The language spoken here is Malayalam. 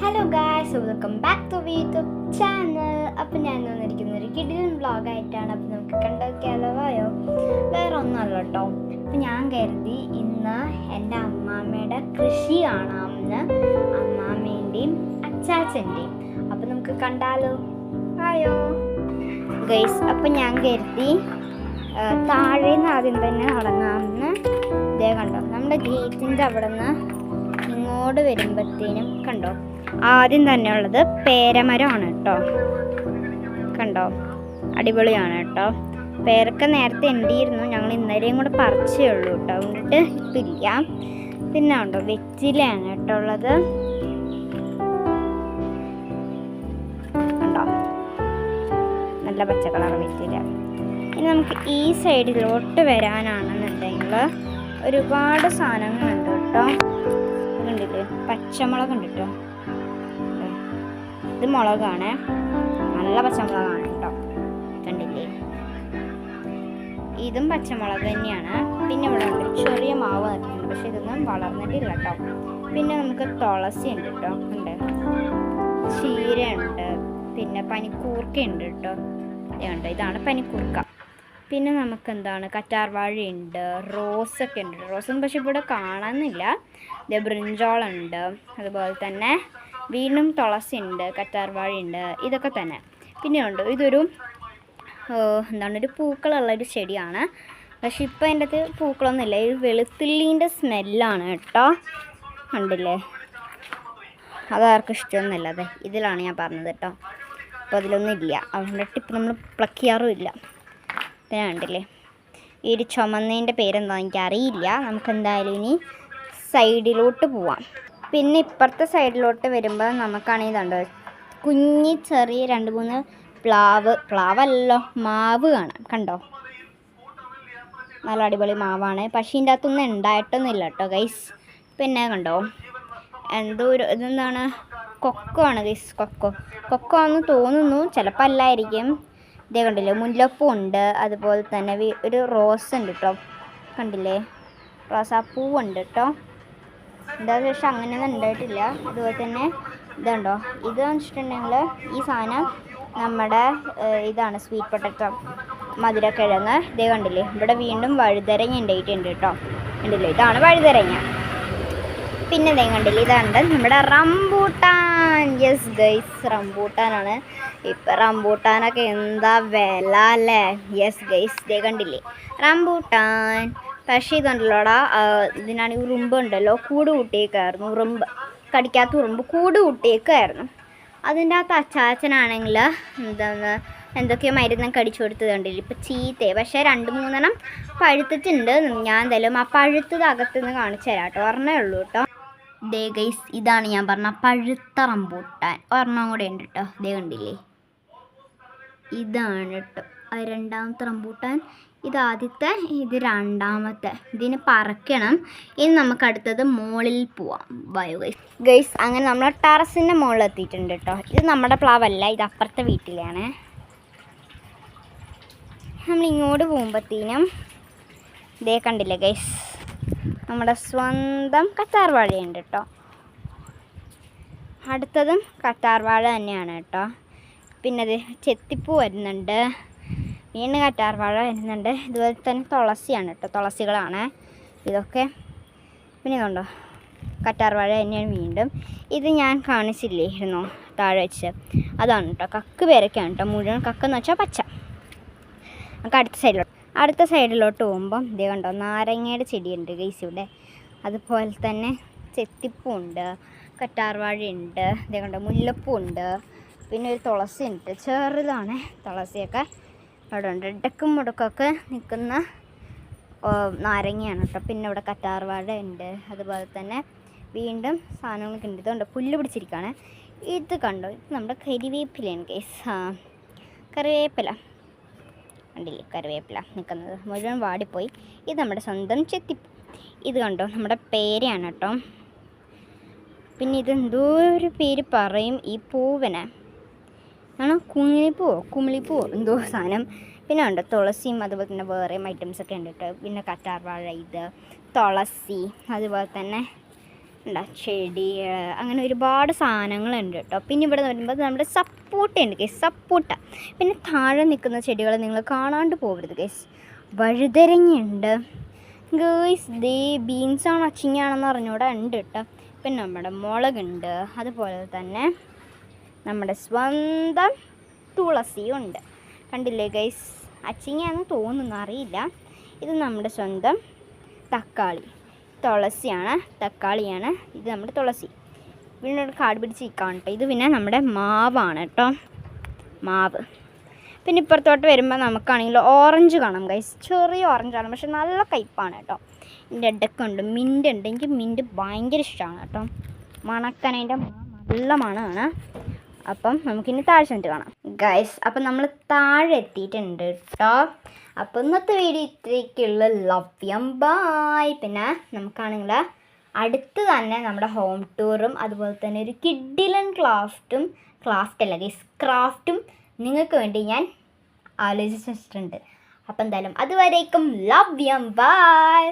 Hello guys, welcome back to YouTube channel. അപ്പം ഞാൻ വന്നിരിക്കുന്ന ഒരു കിടിലൻ വ്ളോഗായിട്ടാണ്. അപ്പം നമുക്ക് കണ്ടോക്കിയാലോ? വേറെ ഒന്നുമല്ല കേട്ടോ. അപ്പം ഞാൻ കരുതി ഇന്ന് എൻ്റെ അമ്മാമ്മയുടെ കൃഷി കാണാമെന്ന്, അമ്മാമ്മേൻ്റെയും അച്ചാച്ചൻ്റെയും. അപ്പം നമുക്ക് കണ്ടാലോ? ആയോ ഗൈസ്? അപ്പം ഞാൻ കരുതി താഴേന്ന് ആദ്യം തന്നെ തുടങ്ങാമെന്ന്. ഇതേ കണ്ടോ, നമ്മുടെ ഗേറ്റിൻ്റെ അവിടെ നിന്ന് ഇങ്ങോട്ട് വരുമ്പോഴത്തേനും കണ്ടോ, ആദ്യം തന്നെ ഉള്ളത് പേരമരമാണ് കേട്ടോ. കണ്ടോ, അടിപൊളിയാണ് കേട്ടോ. പേരൊക്കെ നേരത്തെ ഉണ്ടിയിരുന്നു, ഞങ്ങൾ ഇന്നലെയും കൂടെ പറിച്ചേ ഉള്ളൂ കേട്ടോ, അതുകൊണ്ടിട്ട് ഇപ്പം ഇല്ല. പിന്നെ ഉണ്ടോ വെറ്റിലയാണ് കേട്ടോ ഉള്ളത്. കണ്ടോ, നല്ല പച്ച കളർ വെറ്റില. ഇനി നമുക്ക് ഈ സൈഡിലോട്ട് വരാനാണെന്നുണ്ടെങ്കിൽ ഒരുപാട് സാധനങ്ങളുണ്ട് കേട്ടോ. കണ്ടില്ലേ, പച്ചമുളക് ഉണ്ട് കേട്ടോ. ഇത് മുളകാണ്, നല്ല പച്ചമുളകാണ് കേട്ടോ. കണ്ടില്ലേ, ഇതും പച്ചമുളക് തന്നെയാണ്. പിന്നെ ഇവിടെ ഉണ്ട് ചെറിയ മാവ് നിൽക്കുന്നുണ്ട്, പക്ഷെ ഇതൊന്നും വളർന്നിട്ടില്ല കേട്ടോ. പിന്നെ നമുക്ക് തുളസി ഉണ്ട് കേട്ടോ, ഉണ്ട്, ചീര ഉണ്ട്, പിന്നെ പനിക്കൂർക്ക ഉണ്ട് കേട്ടോ. ഇതുണ്ട്, ഇതാണ് പനിക്കൂർക്ക. പിന്നെ നമുക്ക് എന്താണ്, കറ്റാർവാഴയുണ്ട്, റോസൊക്കെ ഉണ്ട്. റോസൊന്നും പക്ഷെ ഇവിടെ കാണാനില്ല. ഇത് ബ്രിഞ്ചോളുണ്ട്, അതുപോലെ തന്നെ വീണ്ടും തുളസി ഉണ്ട്, കറ്റാർവാഴയുണ്ട്, ഇതൊക്കെ തന്നെ. പിന്നെ ഉണ്ട്, ഇതൊരു എന്താണ്, ഒരു പൂക്കളുള്ളൊരു ചെടിയാണ്. പക്ഷെ ഇപ്പം അതിൻ്റെ അകത്ത് പൂക്കളൊന്നും ഇല്ല. ഇത് വെളുത്തുള്ളീൻ്റെ സ്മെല്ലാണ് കേട്ടോ. കണ്ടില്ലേ, അതാർക്കും ഇഷ്ടമൊന്നുമില്ല. അതെ, ഇതിലാണ് ഞാൻ പറഞ്ഞത് കേട്ടോ. അപ്പോൾ അതിലൊന്നും ഇല്ല, അതുകൊണ്ടിട്ട് ഇപ്പം നമ്മൾ പ്ലക്ക് ചെയ്യാറും ഇല്ല. പിന്നെ കണ്ടില്ലേ, ഈ ഒരു ചുമന്നതിൻ്റെ പേരെന്താ എനിക്കറിയില്ല. നമുക്ക് എന്തായാലും ഇനി സൈഡിലോട്ട് പോവാം. പിന്നെ ഇപ്പുറത്തെ സൈഡിലോട്ട് വരുമ്പോൾ നമുക്കാണെങ്കിൽ ഇതുണ്ട്, കുഞ്ഞി ചെറിയ 2-3 പ്ലാവല്ലോ, മാവ് കാണാം. കണ്ടോ, നല്ല അടിപൊളി മാവാണ്. പക്ഷേ ഇതിൻ്റെ അകത്തൊന്നും ഉണ്ടായിട്ടൊന്നുമില്ല കേട്ടോ ഗൈസ്. പിന്നെ കണ്ടോ, എന്തോ ഒരു ഇതെന്താണ്, കൊക്കോ ആണ് ഗൈസ്. കൊക്കോ ആണെന്ന് തോന്നുന്നു, ചിലപ്പോൾ അല്ലായിരിക്കും. ഇതേ കണ്ടില്ലേ, മുല്ലപ്പൂ ഉണ്ട്, അതുപോലെ തന്നെ ഒരു റോസ് ഉണ്ട് കേട്ടോ. കണ്ടില്ലേ, റോസാപ്പൂവുണ്ട് കേട്ടോ. എന്താണെന്ന് വെച്ചാൽ അങ്ങനെയൊന്നും ഉണ്ടായിട്ടില്ല. അതുപോലെ തന്നെ ഇതുണ്ടോ, ഇതെന്ന് വെച്ചിട്ടുണ്ടെങ്കിൽ ഈ സാധനം നമ്മുടെ ഇതാണ് സ്വീറ്റ് പൊട്ടറ്റോ, മധുരക്കിഴങ്ങ്. ഇതേ കണ്ടില്ലേ, ഇവിടെ വീണ്ടും വഴുതരങ്ങ ഉണ്ടായിട്ടുണ്ട് കേട്ടോ. കണ്ടില്ലേ, ഇതാണ് വഴുതരങ്ങ. പിന്നെ ഇതേ കണ്ടില്ലേ, ഇതാണ് നമ്മുടെ റംബൂട്ടാൻ. Yes guys, റംബൂട്ടാനാണ്. ഇപ്പം റംബൂട്ടാനൊക്കെ എന്താ വില അല്ലേ? യെസ് ഗൈസ്, ഇതേ കണ്ടില്ലേ റംബൂട്ടാൻ. പക്ഷേ ഇതുണ്ടല്ലോടാ, ഇതിനാണെങ്കിൽ ഉറുമ്പ് ഉണ്ടല്ലോ, കൂട് കൂട്ടിയേക്കായിരുന്നു. ഉറുമ്പ് കടിക്കാത്ത ഉറുമ്പ് കൂട് കൂട്ടിയേക്കായിരുന്നു. അതിൻ്റെ അകത്ത് അച്ചാച്ചനാണെങ്കിൽ എന്തൊക്കെയോ മരുന്നൊക്കെ അടിച്ചു കൊടുത്തത് കണ്ടില്ല. ഇപ്പം ചീത്തയെ, പക്ഷേ 2-3 പഴുത്തിട്ടുണ്ട്. ഞാൻ എന്തായാലും ആ പഴുത്തത് അകത്തുനിന്ന് കാണിച്ചു തരാം കേട്ടോ. ഒരെണ്ണേ ഉള്ളൂ കേട്ടോ. ദേ ഗൈസ്, ഇതാണ് ഞാൻ പറഞ്ഞ പഴുത്ത റംബൂട്ടാൻ. ഒരെണ്ണം കൂടെ ഉണ്ട് കേട്ടോ. ദേ കണ്ടില്ലേ, ഇതാണ് കേട്ടോ അത് 2ാമത്തെ റംബൂട്ടാൻ. ഇതാദ്യത്തെ, ഇത് 2ാമത്തെ. ഇതിന് പറക്കണം. ഇനി നമുക്ക് അടുത്തത് മുകളിൽ പോവാം. ബയോ ഗൈസ്, അങ്ങനെ നമ്മൾ ടെറസിൻ്റെ മുകളിൽ എത്തിയിട്ടുണ്ട് കേട്ടോ. ഇത് നമ്മുടെ പ്ലാവല്ല, ഇത് അപ്പുറത്തെ വീട്ടിലാണ്. നമ്മൾ ഇങ്ങോട്ട് പോകുമ്പോഴത്തേനും ഇതേ കണ്ടില്ലേ ഗൈസ്, നമ്മുടെ സ്വന്തം കറ്റാർവാഴയുണ്ട് കേട്ടോ. അടുത്തതും കറ്റാർവാഴ തന്നെയാണ് കേട്ടോ. പിന്നെ അത് ചെത്തിപ്പൂ വരുന്നുണ്ട്, വീണ്ടും കറ്റാർവാഴ വരുന്നുണ്ട്. ഇതുപോലെ തന്നെ തുളസിയാണ് കേട്ടോ, തുളസികളാണ് ഇതൊക്കെ. പിന്നെ ഇതുണ്ടോ, കറ്റാർവാഴ തന്നെയാണ് വീണ്ടും. ഇത് ഞാൻ കാണിച്ചില്ലായിരുന്നോ താഴെ വെച്ച്, അതാണ് കേട്ടോ. കക്ക് പേരൊക്കെയാണ് കേട്ടോ, മുഴുവൻ കക്കെന്ന് വെച്ചാൽ പച്ച. നമുക്ക് അടുത്ത സൈഡിലോട്ട് പോകുമ്പം ഇതേ കണ്ടോ, നാരങ്ങയുടെ ചെടിയുണ്ട് ഗൈസ് ഇവിടെ. അതുപോലെ തന്നെ ചെത്തിപ്പൂ ഉണ്ട്, കറ്റാർവാഴയുണ്ട്, ഇതേ കണ്ടോ, മുല്ലപ്പൂ ഉണ്ട്. പിന്നെ ഒരു തുളസി ഉണ്ട്, ചെറുതാണ് തുളസിയൊക്കെ അവിടെ ഉണ്ട്. ഇടക്കും മുടക്കൊക്കെ നിൽക്കുന്ന നാരങ്ങയാണ് കേട്ടോ. പിന്നെ ഇവിടെ കറ്റാർവാഴ ഉണ്ട്, അതുപോലെ തന്നെ വീണ്ടും സാധനങ്ങളൊക്കെ ഉണ്ട്. ഇതുണ്ട്, പുല്ല് പിടിച്ചിരിക്കുകയാണ്. ഇത് കണ്ടോ, ഇത് നമ്മുടെ കരിവേപ്പിലയാണ് ഗൈസ്. കറിവേപ്പില കണ്ടില്ലേ, കറിവേപ്പില നിൽക്കുന്നത് മുഴുവൻ വാടിപ്പോയി. ഇത് നമ്മുടെ സ്വന്തം ചെത്തിപ്പൂ. ഇത് കണ്ടോ, നമ്മുടെ പേരയാണ് കേട്ടോ. പിന്നെ ഇതെന്തോ ഒരു പേര് പറയും ഈ പൂവിനെ, ആണോ, കുമിളിപ്പൂവോ എന്തോ സാധനം. പിന്നെ ഉണ്ട് തുളസിയും, അതുപോലെ തന്നെ വേറെയും ഐറ്റംസൊക്കെ ഉണ്ട് കേട്ടോ. പിന്നെ കറ്റാർവാഴ, ഇത് തുളസി, അതുപോലെ തന്നെ ഉണ്ടാ ചെടികൾ അങ്ങനെ ഒരുപാട് സാധനങ്ങളുണ്ട് കേട്ടോ. പിന്നെ ഇവിടെ വരുമ്പോൾ നമ്മുടെ സപ്പോട്ടയുണ്ട് ഗൈസ്, സപ്പോട്ട. പിന്നെ താഴെ നിൽക്കുന്ന ചെടികൾ നിങ്ങൾ കാണാണ്ട് പോകരുത് ഗൈസ്. വഴുതരങ്ങയുണ്ട് ഗൈസ്, ദേ ബീൻസാണ് അച്ചിങ്ങയാണെന്ന് അറിഞ്ഞൂടെ ഉണ്ട് കേട്ടോ. പിന്നെ നമ്മുടെ മുളകുണ്ട്, അതുപോലെ തന്നെ നമ്മുടെ സ്വന്തം തുളസിയും ഉണ്ട്. കണ്ടില്ലേ ഗൈസ്, അച്ചിങ്ങയാണെന്ന് തോന്നുന്നു, അറിയില്ല. ഇത് നമ്മുടെ സ്വന്തം തക്കാളി, തുളസിയാണ്, തക്കാളിയാണ്. ഇത് നമ്മുടെ തുളസി. പിന്നെ കാട് പിടിച്ച് നിൽക്കുകയാണ് കേട്ടോ. ഇത് പിന്നെ നമ്മുടെ മാവാണ് കേട്ടോ, മാവ്. പിന്നെ ഇപ്പുറത്തോട്ട് വരുമ്പോൾ നമുക്കാണെങ്കിൽ ഓറഞ്ച് കാണാം ഗൈസ്, ചെറിയ ഓറഞ്ചാണ്, പക്ഷെ നല്ല കയ്പ്പാണ് കേട്ടോ. ഇതിൻ്റെ ഇടയ്ക്കുണ്ട് മിൻ്റ് ഉണ്ട്. എനിക്ക് മിൻ്റ് ഭയങ്കര ഇഷ്ടമാണ് കേട്ടോ, മണക്കനേൻ്റെ നല്ല മണമാണ്. അപ്പം നമുക്കിനി താഴെ ചെന്നിട്ട് കാണാം ഗൈസ്. അപ്പം നമ്മൾ താഴെ എത്തിയിട്ടുണ്ട് കേട്ടോ. അപ്പോൾ ഇന്നത്തെ വീഡിയോ ഇത്രയ്ക്കുള്ള ലവ്യം ബായ്. പിന്നെ നമുക്കാണെങ്കിൽ അടുത്ത് തന്നെ നമ്മുടെ ഹോം ടൂറും അതുപോലെ തന്നെ ഒരു കിഡിലൻ ക്രാഫ്റ്റും നിങ്ങൾക്ക് വേണ്ടി ഞാൻ ആലോചിച്ച് വെച്ചിട്ടുണ്ട്. അപ്പം എന്തായാലും അതുവരേക്കും ലവ്യം ബായ്.